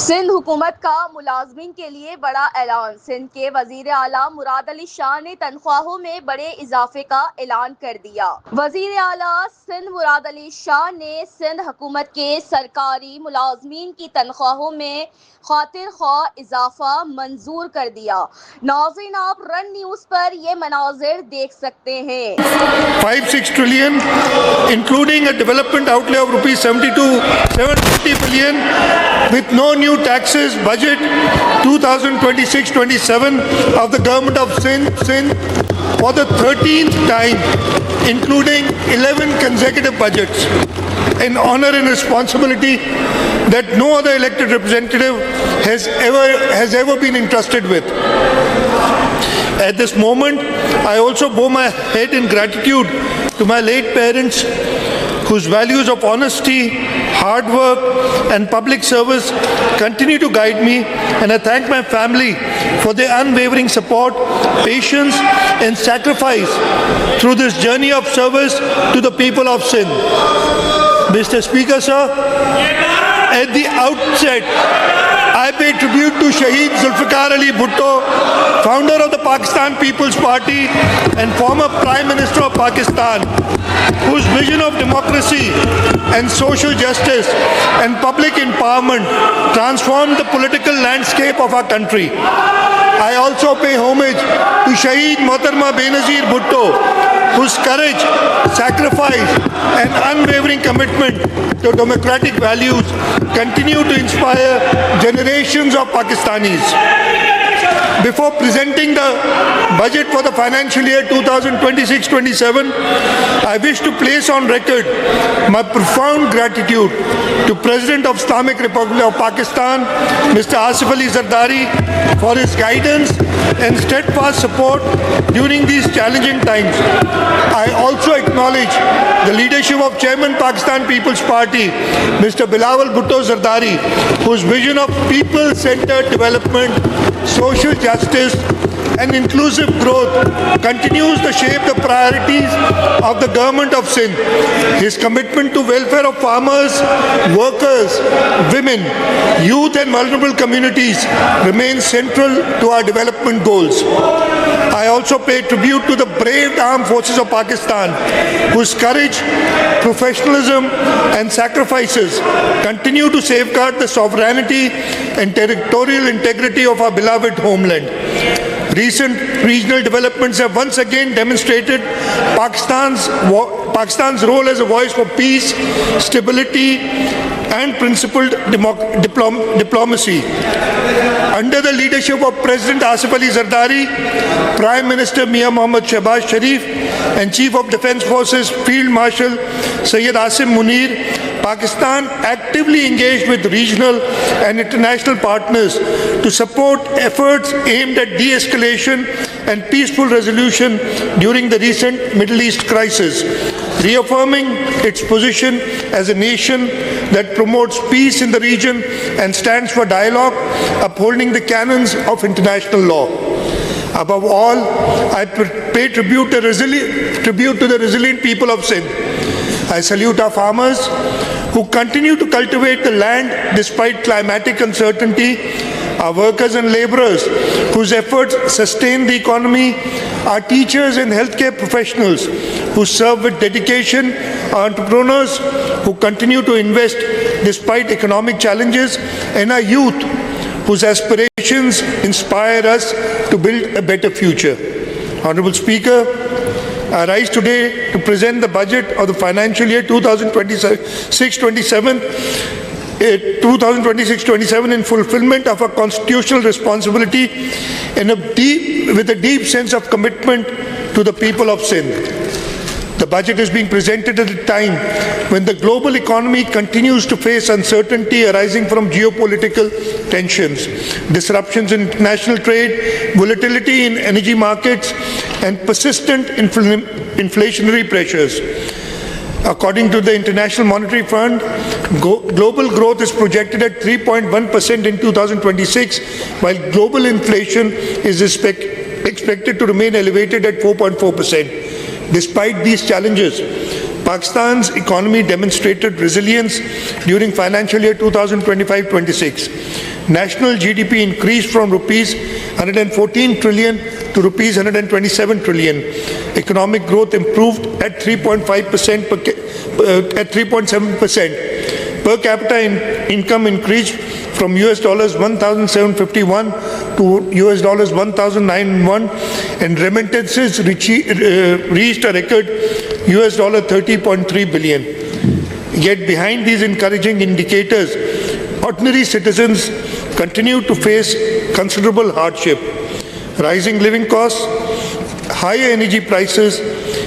سندھ حکومت کا ملازمین کے لیے بڑا اعلان۔ سندھ کے وزیر اعلی مراد نے تنخواہوں میں بڑے اضافے کا اعلان کر دیا۔ وزیر اعلی سندھ مراد نے سندھ حکومت کے سرکاری ملازمین کی تنخواہوں میں خاطر خواہ اضافہ منظور کر دیا۔ ناظرین، آپ رن نیوز پر یہ مناظر دیکھ سکتے ہیں۔ 5-6 trillion, including a development outlay of rupees 750 billion, with no new taxes. Budget 2026-27 of the government of Sindh for the 13th time, including 11 consecutive budgets. An honor and responsibility that no other elected representative has ever been entrusted with. At this moment, I also bow my head in gratitude to my late parents, whose values of honesty, hard work, and public service continue to guide me, and I thank my family for their unwavering support, patience, and sacrifice through this journey of service to the people of Sindh. Mr. Speaker, sir, at the outset, I pay tribute to Shaheed Zulfikar Ali Bhutto, founder of the Pakistan People's Party and former Prime Minister of Pakistan, whose vision of democracy and social justice and public empowerment transformed the political landscape of our country. I also pay homage to Shaheed Mohtarma Benazir Bhutto, whose courage, sacrifice, and unwavering commitment to democratic values continue to inspire generations of Pakistanis. Before presenting the budget for the financial year 2026-27, I wish to place on record my profound gratitude to President of Islamic Republic of Pakistan, Mr. Asif Ali Zardari, for his guidance and steadfast support during these challenging times. I also acknowledge the leadership of Chairman Pakistan People's Party, Mr. Bilawal Bhutto Zardari, whose vision of people-centered development, social justice, and inclusive growth continues to shape the priorities of the government of Sindh. His commitment to welfare of farmers, workers, women, youth, and vulnerable communities remains central to our development goals. I also pay tribute to the brave armed forces of Pakistan, whose courage, professionalism, and sacrifices continue to safeguard the sovereignty and territorial integrity of our beloved homeland. Recent regional developments have once again demonstrated Pakistan's role as a voice for peace, stability, and principled diplomacy. Under the leadership of President Asif Ali Zardari, Prime Minister Mian Mohammad Shehbaz Sharif, and Chief of Defence Forces Field Marshal Syed Asim Munir, Pakistan actively engaged with regional and international partners to support efforts aimed at de-escalation and peaceful resolution during the recent Middle East crisis, reaffirming its position as a nation that promotes peace in the region and stands for dialogue, upholding the canons of international law. Above all, I pay tribute to the resilient people of Sindh. I salute our farmers who continue to cultivate the land despite climatic uncertainty, our workers and laborers whose efforts sustain the economy, our teachers and healthcare professionals who serve with dedication, our entrepreneurs who continue to invest despite economic challenges, and our youth whose aspirations inspire us to build a better future. Honorable Speaker, I rise today to present the budget of the financial year 2026-27 in fulfillment of our constitutional responsibility and with a deep sense of commitment to the people of Sindh. The budget is being presented at a time when the global economy continues to face uncertainty arising from geopolitical tensions, disruptions in international trade, volatility in energy markets, and persistent inflationary pressures. According to the International Monetary Fund, global growth is projected at 3.1% in 2026, while global inflation is expected to remain elevated at 4.4%. Despite these challenges, Pakistan's economy demonstrated resilience during financial year 2025-26. National GDP increased from rupees 114 trillion to rupees 127 trillion. Economic growth improved at 3.5% at 3.7%. Per capita income increased from US dollars 1,751 to US dollars 1,091, and remittances reached a record US dollar 30.3 billion. Yet behind these encouraging indicators, ordinary citizens continue to face considerable hardship. Rising living costs, higher energy prices,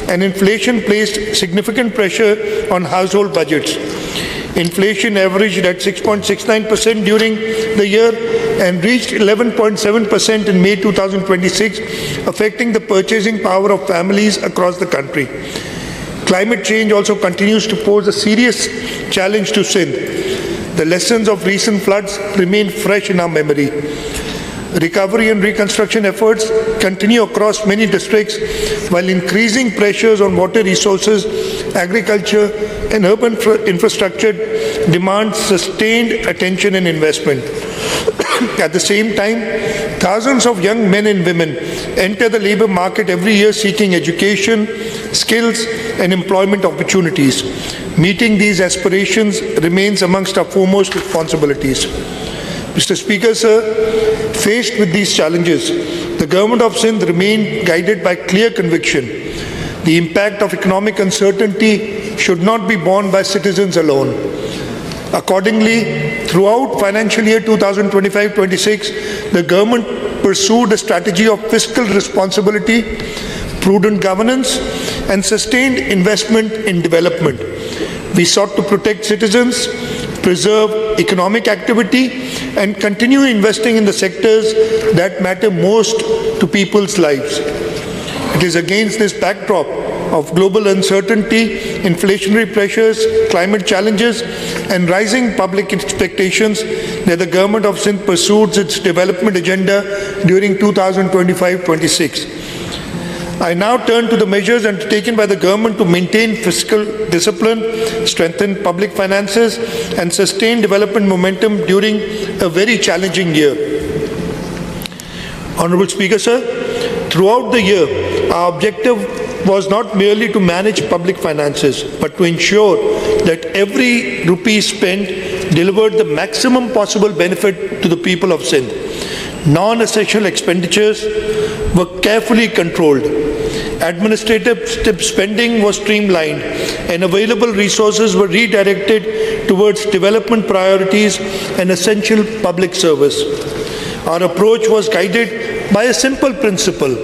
and inflation placed significant pressure on household budgets. Inflation averaged at 6.69% during the year and reached 11.7% in May 2026, affecting the purchasing power of families across the country. Climate change also continues to pose a serious challenge to Sindh. The lessons of recent floods remain fresh in our memory. Recovery and reconstruction efforts continue across many districts, while increasing pressures on water resources, agriculture, and urban infrastructure demand sustained attention and investment. At the same time, thousands of young men and women enter the labor market every year seeking education, skills, and employment opportunities. Meeting these aspirations remains amongst our foremost responsibilities. Mr. Speaker, sir, faced with these challenges, the government of Sindh remained guided by clear conviction. The impact of economic uncertainty should not be borne by citizens alone. Accordingly, throughout financial year 2025-26, the government pursued a strategy of fiscal responsibility, prudent governance, and sustained investment in development. We sought to protect citizens, preserve economic activity, and continue investing in the sectors that matter most to people's lives. It is against this backdrop of global uncertainty, inflationary pressures, climate challenges, and rising public expectations that the government of Sindh pursued its development agenda during 2025-26. I now turn to the measures undertaken by the government to maintain fiscal discipline, strengthen public finances, and sustain development momentum during a very challenging year. Honorable Speaker, sir, throughout the year, our objective was not merely to manage public finances, but to ensure that every rupee spent delivered the maximum possible benefit to the people of Sindh. Non-essential expenditures were carefully controlled. Administrative spending was streamlined, and available resources were redirected towards development priorities and essential public service. Our approach was guided by a simple principle: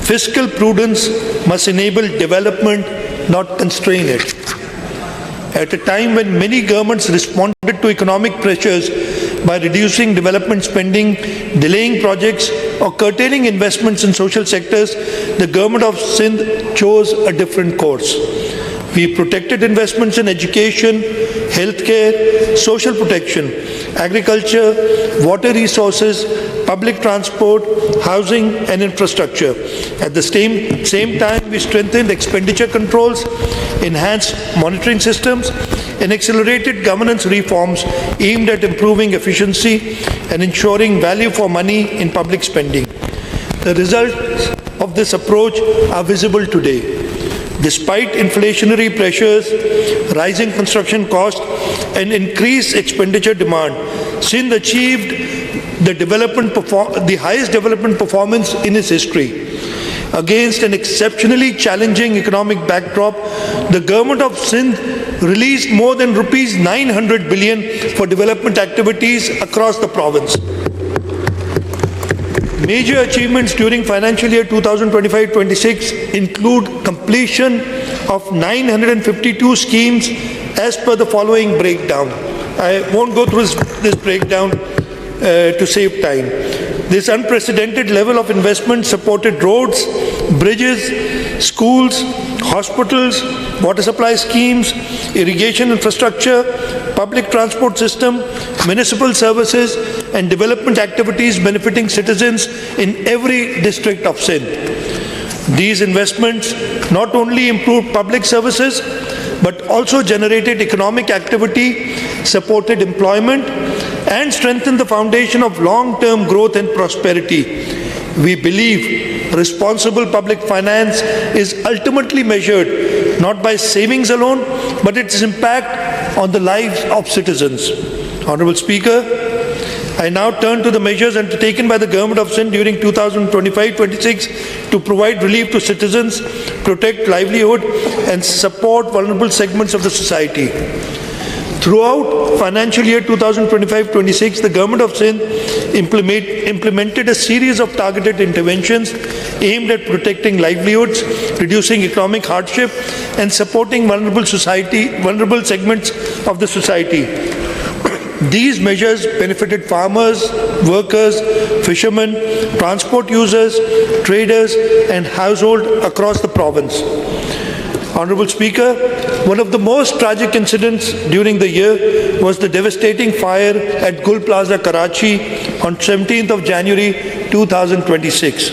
fiscal prudence must enable development, not constrain it. At a time when many governments responded to economic pressures by reducing development spending, delaying projects, or curtailing investments in social sectors, the government of Sindh chose a different course. We protected investments in education, healthcare, social protection, agriculture, water resources, public transport, housing, and infrastructure. At the same time, we strengthened expenditure controls, enhanced monitoring systems, and accelerated governance reforms aimed at improving efficiency and ensuring value for money in public spending. The results of this approach are visible today. Despite inflationary pressures, rising construction costs, and increased expenditure demand, Sindh achieved the highest development performance in its history. Against an exceptionally challenging economic backdrop, the government of Sindh released more than rupees 900 billion for development activities across the province. Major achievements during financial year 2025-26 include completion of 952 schemes as per the following breakdown. I won't go through this breakdown to save time. This unprecedented level of investment supported roads, bridges, schools, hospitals, water supply schemes, irrigation infrastructure, public transport system, municipal services, and development activities benefiting citizens in every district of Sindh. These investments not only improved public services, but also generated economic activity, supported employment, and strengthened the foundation of long-term growth and prosperity. We believe responsible public finance is ultimately measured not by savings alone, but its impact on the lives of citizens. Honorable Speaker, I now turn to the measures undertaken by the Government of Sindh during 2025-26 to provide relief to citizens, protect livelihood, and support vulnerable segments of the society. Throughout financial year 2025-26, the Government of Sindh implemented a series of targeted interventions aimed at protecting livelihoods, reducing economic hardship, and supporting vulnerable segments of the society. These measures benefited farmers, workers, fishermen, transport users, traders, and households across the province. Honorable Speaker, one of the most tragic incidents during the year was the devastating fire at Gul Plaza, Karachi on 17th of January 2026.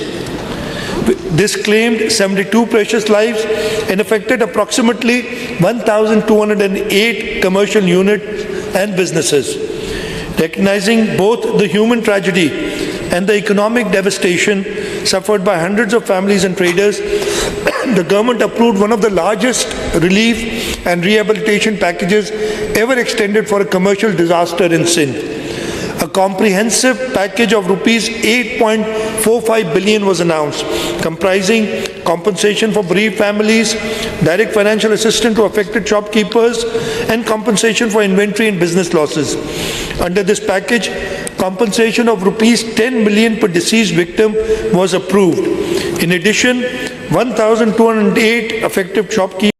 This claimed 72 precious lives and affected approximately 1,208 commercial units and businesses. Recognizing both the human tragedy and the economic devastation suffered by hundreds of families and traders, the government approved one of the largest relief and rehabilitation packages ever extended for a commercial disaster in Sindh. A comprehensive package of rupees 8.45 billion was announced, comprising compensation for bereaved families, direct financial assistance to affected shopkeepers, and compensation for inventory and business losses. Under this package, compensation of rupees 10 million per deceased victim was approved. In addition, 1,208 affected shopkeepers